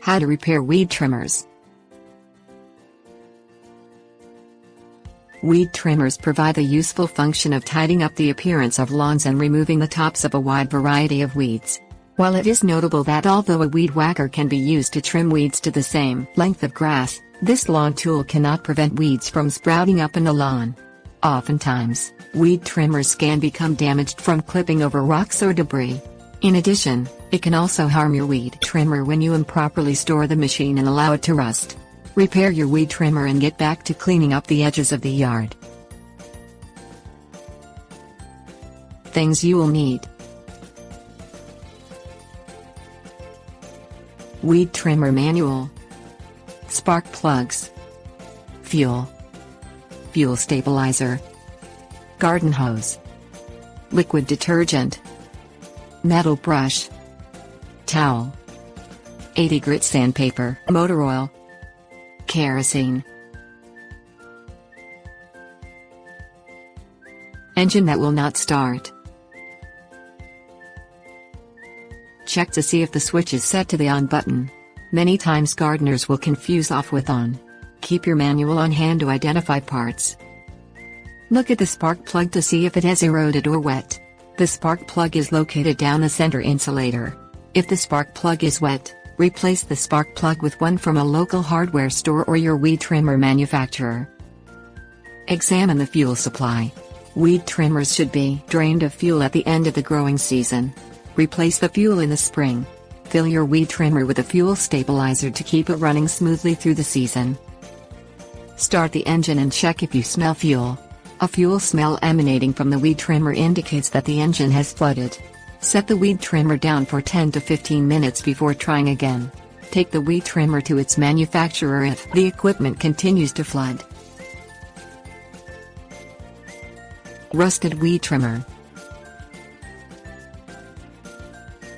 How to repair weed trimmers. Weed trimmers provide the useful function of tidying up the appearance of lawns and removing the tops of a wide variety of weeds. While it is notable that although a weed whacker can be used to trim weeds to the same length of grass, this lawn tool cannot prevent weeds from sprouting up in the lawn. Oftentimes, weed trimmers can become damaged from clipping over rocks or debris. In addition, it can also harm your weed trimmer when you improperly store the machine and allow it to rust. Repair your weed trimmer and get back to cleaning up the edges of the yard. Things you will need: weed trimmer manual, spark plugs, fuel stabilizer, garden hose, liquid detergent, metal brush, towel, 80 grit sandpaper, motor oil, kerosene. Engine that will not start. Check to see if the switch is set to the on button. Many times gardeners will confuse off with on. Keep your manual on hand to identify parts. Look at the spark plug to see if it has eroded or wet. The spark plug is located down the center insulator. If the spark plug is wet, replace the spark plug with one from a local hardware store or your weed trimmer manufacturer. Examine the fuel supply. Weed trimmers should be drained of fuel at the end of the growing season. Replace the fuel in the spring. Fill your weed trimmer with a fuel stabilizer to keep it running smoothly through the season. Start the engine and check if you smell fuel. A fuel smell emanating from the weed trimmer indicates that the engine has flooded. Set the weed trimmer down for 10 to 15 minutes before trying again. Take the weed trimmer to its manufacturer if the equipment continues to flood. Rusted weed trimmer.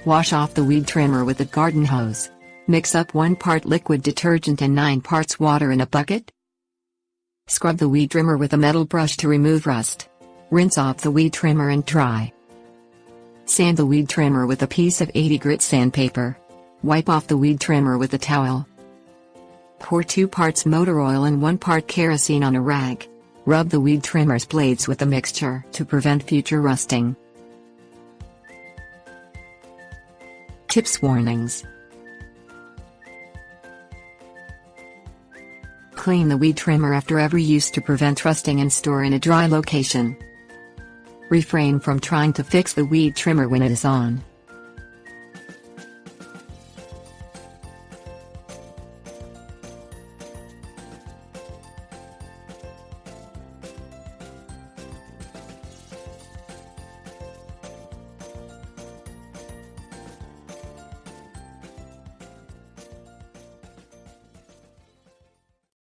Wash off the weed trimmer with a garden hose. Mix up 1 part liquid detergent and 9 parts water in a bucket. Scrub the weed trimmer with a metal brush to remove rust. Rinse off the weed trimmer and dry. Sand the weed trimmer with a piece of 80 grit sandpaper. Wipe off the weed trimmer with a towel. Pour 2 parts motor oil and 1 part kerosene on a rag. Rub the weed trimmer's blades with the mixture to prevent future rusting. Tips warnings. Clean the weed trimmer after every use to prevent rusting and store in a dry location. Refrain from trying to fix the weed trimmer when it is on.